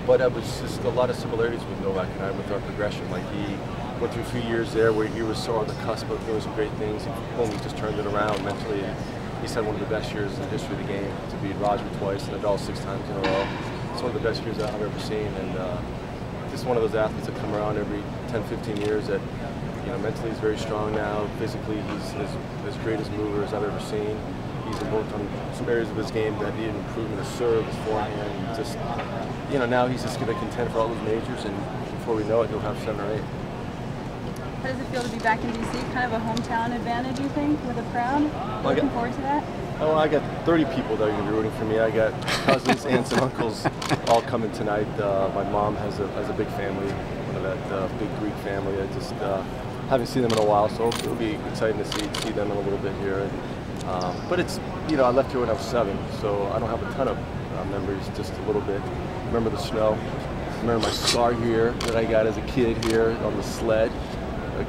but it was just a lot of similarities with Novak and I with our progression. Like he went through a few years there where he was so on the cusp of doing some great things, and boom, he just turned it around mentally. And he's had one of the best years in the history of the game to beat Roger twice and Nadal 6 times in a row. It's one of the best years I've ever seen, and just one of those athletes that come around every 10, 15 years that, you know, mentally he's very strong now. Physically, he's as great as mover as I've ever seen. He's worked on some areas of his game that needed improvement, his serve, his forehand. Just, you know, now he's just going to contend for all those majors, and before we know it, he'll have 7 or 8. How does it feel to be back in DC? Kind of a hometown advantage, you think, with a crowd? Looking forward to that? Oh, I got 30 people that are going to be rooting for me. I got cousins, aunts, and uncles all coming tonight. My mom has a big family, one of that big Greek family. I just haven't seen them in a while, so it'll be exciting to see them in a little bit here. And, but it's, you know, I left here when I was 7, so I don't have a ton of memories, just a little bit. Remember the snow. Remember my scar here that I got as a kid here on the sled,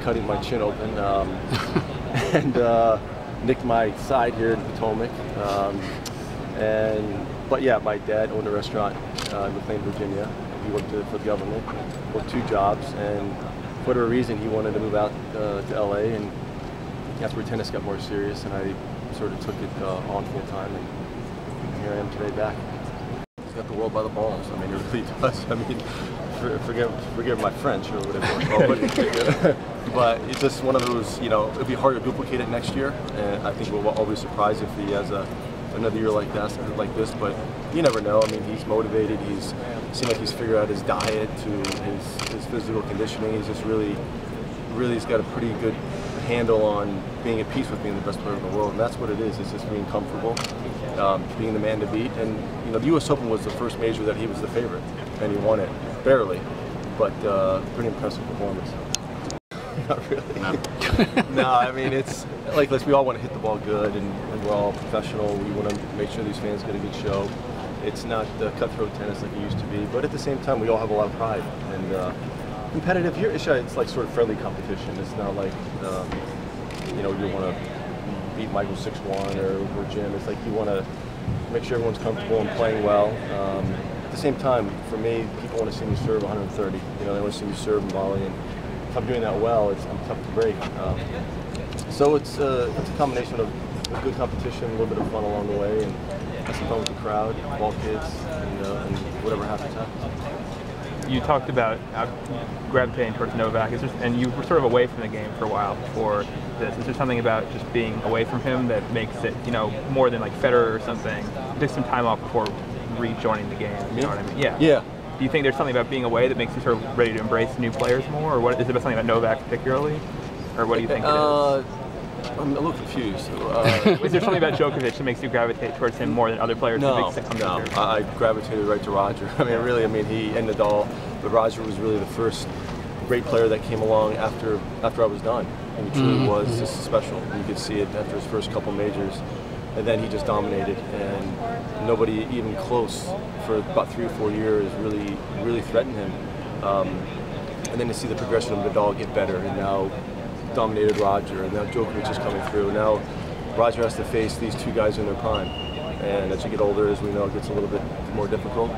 cutting my chin open, and nicked my side here in Potomac. But yeah, my dad owned a restaurant in McLean, Virginia. He worked for the government, worked 2 jobs, and for whatever reason, he wanted to move out to LA, and that's where tennis got more serious, and I sort of took it on full time, and here I am today back. He's got the world by the balls. I mean, it really does. I mean, forgive my French or whatever. But it's just one of those, you know, it'd be hard to duplicate it next year, and I think we'll all be surprised if he has another year like this. But you never know. I mean, he's motivated. He's seemed like he's figured out his diet to his physical conditioning. He's just really he's got a pretty good handle on being at peace with being the best player in the world, and that's what it is. It's just being comfortable, being the man to beat. And you know, the U.S. Open was the first major that he was the favorite, and he won it barely, but pretty impressive performance. Not really. No. No, I mean, it's like we all want to hit the ball good, and we're all professional. We want to make sure these fans get a good show. It's not cutthroat tennis like it used to be, but at the same time, we all have a lot of pride. And competitive here, it's like sort of friendly competition. It's not like, you know, you want to beat Michael 6-1 or Jim. It's like you want to make sure everyone's comfortable and playing well. At the same time, for me, people want to see me serve 130. You know, they want to see me serve and volley. And if I'm doing that well, I'm tough to break. So it's a combination of a good competition, a little bit of fun along the way, and have some fun with the crowd, ball kids, and whatever happens. You talked about gravitating towards Novak, and you were sort of away from the game for a while before this. Is there something about just being away from him that makes it, you know, more than like Federer or something? You took some time off before rejoining the game. You know what I mean? Yeah. Yeah. Do you think there's something about being away that makes you sort of ready to embrace new players more, or what is it about something about Novak particularly, or what do you think it is? I'm a little confused. Is there something about Djokovic that makes you gravitate towards him more than other players? No, I gravitated right to Roger. I mean, he and Nadal, but Roger was really the first great player that came along after I was done, and he truly was just special. You could see it after his first couple majors, and then he just dominated, and nobody even close for about 3 or 4 years really threatened him. And then to see the progression of Nadal get better, and now dominated Roger, and now Djokovic is coming through. Now Roger has to face these 2 guys in their prime, and as you get older, as we know, it gets a little bit more difficult.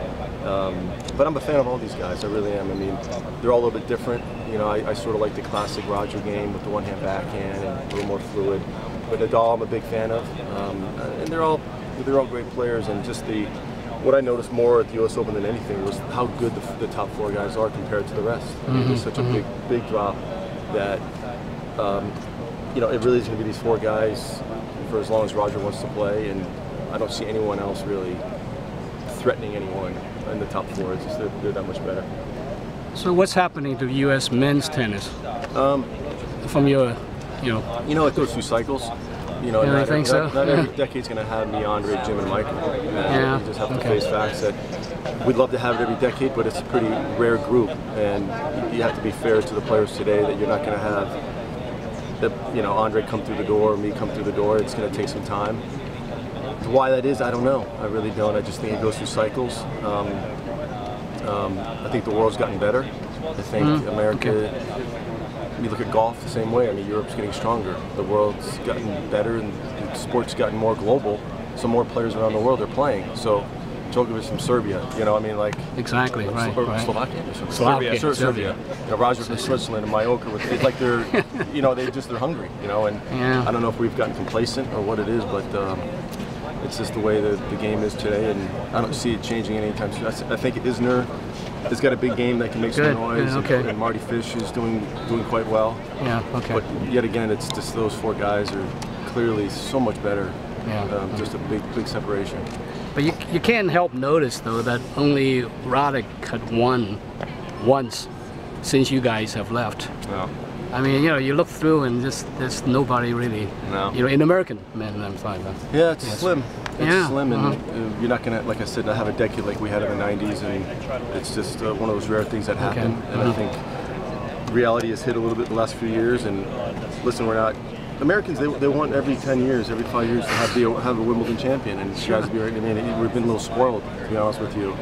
But I'm a fan of all these guys, I really am. I mean, they're all a little bit different. You know, I sort of like the classic Roger game with the one-hand backhand and a little more fluid. But Nadal, I'm a big fan of, and they're all great players. And just what I noticed more at the U.S. Open than anything was how good the top 4 guys are compared to the rest. I mean, there's such a big drop that. You know, it really is going to be these 4 guys for as long as Roger wants to play, and I don't see anyone else really threatening anyone in the top 4. It's just they're that much better. So what's happening to U.S. men's tennis? From your, you know, it goes through cycles. You know, I think so. Not every decade's going to have me, Andre, Jim, and Michael. And you just have to face facts that we'd love to have it every decade, but it's a pretty rare group, and you have to be fair to the players today that you're not going to have. You know, Andre come through the door, me come through the door. It's going to take some time. Why that is, I don't know. I really don't. I just think it goes through cycles. I think the world's gotten better. I think America. You look at golf the same way. I mean, Europe's getting stronger. The world's gotten better, and sport's gotten more global. So more players around the world are playing. So Djokovic from Serbia. You know, I mean, like exactly, right, right. Slovakia, Serbia. You know, Roger from Switzerland and Mallorca. It's like they're, you know, they're hungry. You know, and I don't know if we've gotten complacent or what it is, but it's just the way the game is today, and I don't see it changing anytime soon. I think Isner has got a big game that can make some noise, and Marty Fish is doing quite well. Yeah, okay. But yet again, it's just those four guys are clearly so much better. Yeah. Just a big separation. But you can't help notice though that only Roddick had won once since you guys have left. No. I mean, you know, you look through and just there's nobody really. No. You know, in American men, I'm talking about. Yeah, it's slim. It's slim, and you're not gonna, like I said, have a decade like we had in the '90s, and it's just one of those rare things that happen. And I think reality has hit a little bit the last few years. And listen, we're not. Americans, they want every 10 years, every 5 years to have a Wimbledon champion, and you guys be right. I mean, we've been a little spoiled, to be honest with you.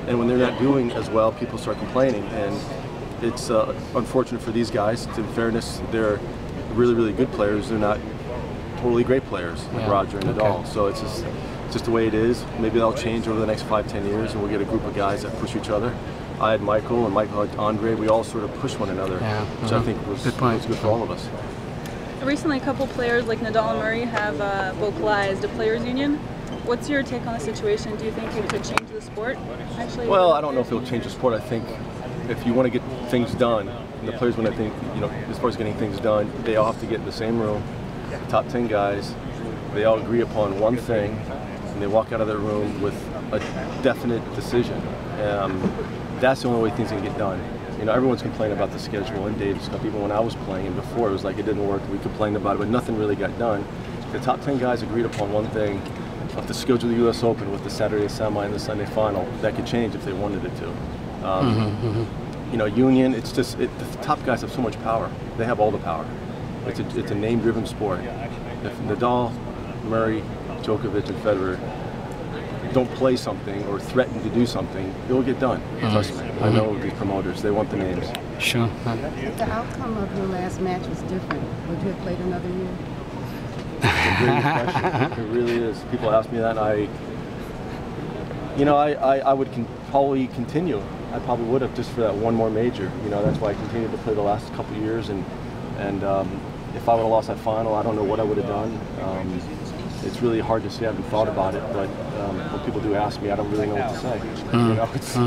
And when they're not doing as well, people start complaining, and it's unfortunate for these guys. In fairness, they're really, really good players. They're not totally great players like Roger and Nadal. So it's just the way it is. Maybe that'll change over the next 5-10 years, and we'll get a group of guys that push each other. I had Michael, and Michael had Andre. We all sort of push one another, which I think was good for all of us. Recently, a couple players like Nadal and Murray have vocalized a players' union. What's your take on the situation? Do you think it could change the sport? Actually, well, I don't know if it'll change the sport. I think if you want to get things done, and the players want to think, you know, as far as getting things done, they all have to get in the same room. Top 10 guys, they all agree upon one thing, and they walk out of their room with a definite decision. That's the only way things can get done. You know, everyone's complaining about the schedule and Davis Cup. Even when I was playing, and before it was like it didn't work. We complained about it, but nothing really got done. The top 10 guys agreed upon one thing: of the schedule of the U.S. Open with the Saturday semi and the Sunday final. That could change if they wanted it to. You know, union. It's just the top guys have so much power. They have all the power. It's a name-driven sport. If Nadal, Murray, Djokovic, and Federer don't play something or threaten to do something, it will get done. Trust me. I know these promoters, they want the names. Sure. If the outcome of your last match was different, would you have played another year? It's a great question. It really is. People ask me that, and I would probably continue. I probably would have, just for that one more major. You know, that's why I continued to play the last couple of years, and if I would have lost that final, I don't know what I would have done. It's really hard to say. I haven't thought about it, but when people do ask me, I don't really know what to say. You know, it's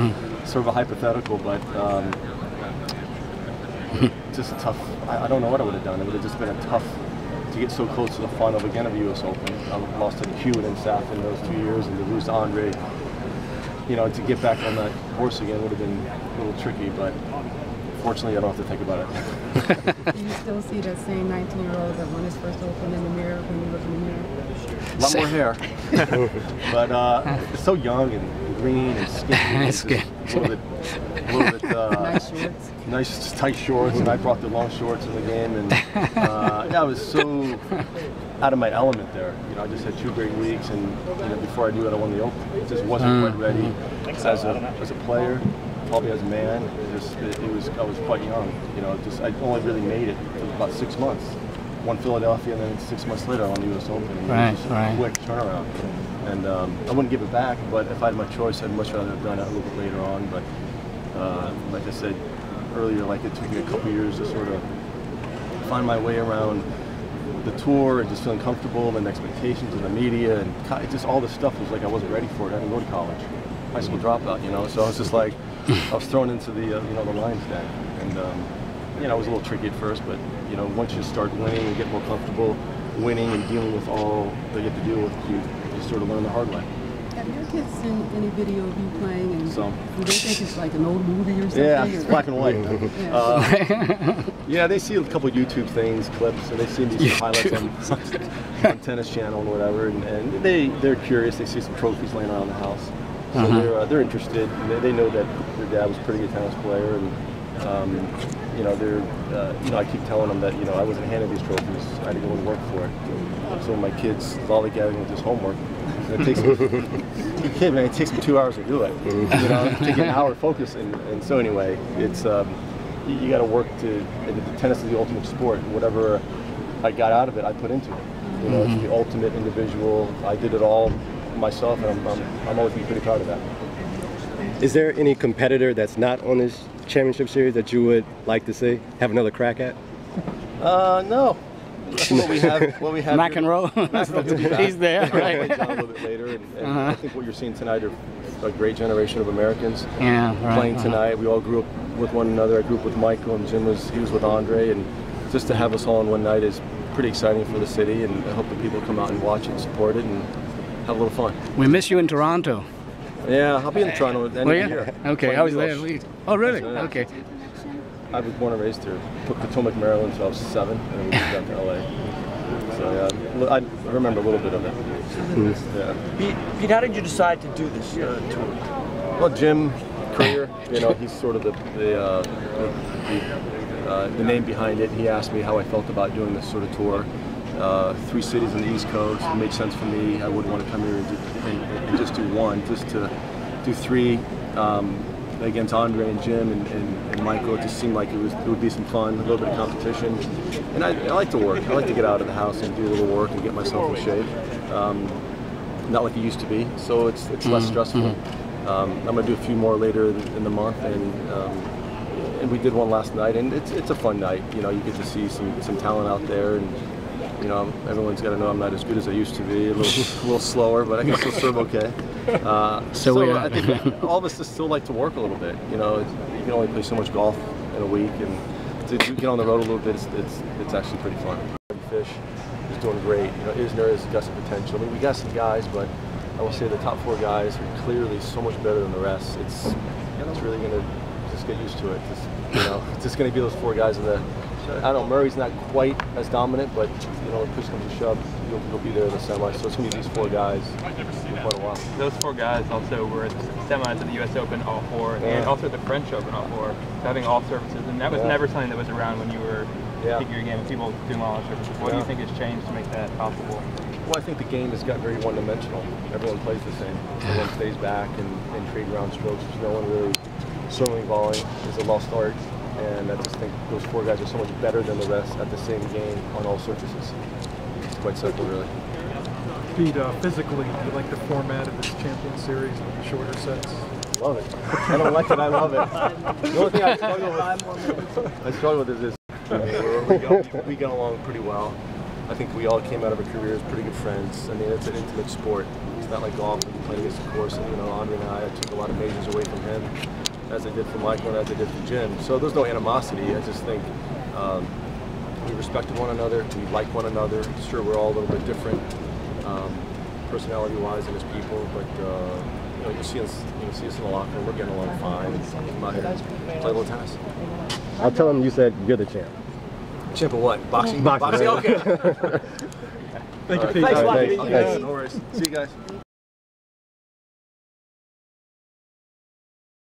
sort of a hypothetical, but just tough. I don't know what I would have done. It would have just been a tough to get so close to the final again of the U.S. Open. I lost to Hewitt and Sapp in those 2 years, and to lose to Andre. You know, to get back on that horse again would have been a little tricky, but fortunately, I don't have to think about it. Do you still see that same 19-year-old that won his first Open in the mirror when you look in the mirror? A lot more hair, but so young and green and skinny. It's good. A little bit Nice shorts. Nice tight shorts, and I brought the long shorts in the game, and yeah, I was so out of my element there. You know, I just had 2 great weeks, and you know, before I knew it, I won the Open. It just wasn't quite ready as a player. Probably as a man, I was quite young. You know, I only really made it for about 6 months. Won Philadelphia, and then 6 months later I won the U.S. Open. And it was just a quick turnaround. And I wouldn't give it back, but if I had my choice, I'd much rather have done it a little bit later on. But like I said earlier, like it took me a couple years to sort of find my way around the tour and just feeling comfortable, and expectations of the media, and just all this stuff was like I wasn't ready for it. I didn't go to college, high school dropout, you know. So I was just like, I was thrown into the the lion's den, and you know, it was a little tricky at first, but you know, once you start winning and get more comfortable winning and dealing with all that you have to deal with, you sort of learn the hard way. Have your kids seen any video of you playing? And Some. Do they think it's like an old movie or something? Yeah, it's black and white. Yeah. Yeah, they see a couple of YouTube things, clips, and they see these highlights on Tennis Channel and whatever, and they're curious. They see some trophies laying around the house, so they're interested. They know that their dad was a pretty good tennis player, and you know, I keep telling them that, you know, I wasn't handed these trophies. I had to go and work for it. So my kids lollygagging with this homework. And it takes me, it takes me 2 hours to do it. You know, take an hour to focus, and so anyway, it's you got to work to. And tennis is the ultimate sport. Whatever I got out of it, I put into it. You know, it's the ultimate individual. I did it all myself, and I'm always be pretty proud of that. Is there any competitor that's not on this championship series that you would like to see have another crack at? No. What we have McEnroe. He's there, right? Play John a little bit later, and I think what you're seeing tonight are a great generation of Americans playing tonight. We all grew up with one another. I grew up with Michael, and Jim was with Andre, and just to have us all in one night is pretty exciting for the city, and I hope that people come out and watch it and support it and have a little fun. We miss you in Toronto. Yeah, I'll be in Toronto at the end of the year. Okay, I was there at least. Oh, really? Yeah. Okay. I was born and raised here. Potomac, Maryland, until I was 7, and then we moved down to LA. So yeah, I remember a little bit of it. Yeah. Pete, how did you decide to do this tour? Well, Jim Courier, he's sort of the name behind it. He asked me how I felt about doing this sort of tour. 3 cities on the East Coast. It made sense for me. I wouldn't want to come here and just do one. Just to do 3 against Andre and Jim and Michael. It just seemed like it would be some fun, a little bit of competition. And I like to work. I like to get out of the house and do a little work and get myself in shape. Not like it used to be, so it's less stressful. I'm going to do a few more later in the month, and we did one last night, and it's a fun night. You get to see some talent out there, and everyone's got to know I'm not as good as I used to be. A little slower, but I can still serve okay. So I think all of us just still like to work a little bit. You can only play so much golf in a week, and to get on the road a little bit, it's actually pretty fun. Fish is doing great. Isner has got some potential. I mean, we got some guys, but I will say the top 4 guys are clearly so much better than the rest. It's really going to just get used to it. It's just going to be those 4 guys in the. I don't know, Murray's not quite as dominant, but when push comes to shove, he'll be there in the semi. So it's going to be these 4 guys for quite a while. Those 4 guys also were at the semis of the U.S. Open, all 4, and also at the French Open, all 4. So having all surfaces, and that was never something that was around when you were peaking your game. People doing all surfaces. What do you think has changed to make that possible? Well, I think the game has got very one-dimensional. Everyone plays the same. Everyone stays back and trade ground strokes. There's no one really swinging, volleying. It's a lost art. And I just think those 4 guys are so much better than the rest at the same game on all surfaces. It's quite simple, really. Pete, physically, do you like the format of this Champion Series and the shorter sets? Love it. I don't like it, I love it. The only thing I struggle with is this. We get along pretty well. I think we all came out of our careers pretty good friends. I mean, it's an intimate sport. It's not like golf when you play against the course. And, Andre and I took a lot of majors away from him, as I did from Michael and as I did from Jim. So there's no animosity. I just think we respected one another, we like one another. Sure, we're all a little bit different, personality-wise and as people, but you see us in the locker room. We're getting along fine. I'm out here to play a little tennis. I'll tell them you said you're the champ. Champ of what? Boxing? Boxing. Okay. Thank you, Pete. Thanks a lot. Thanks. No worries. See you guys.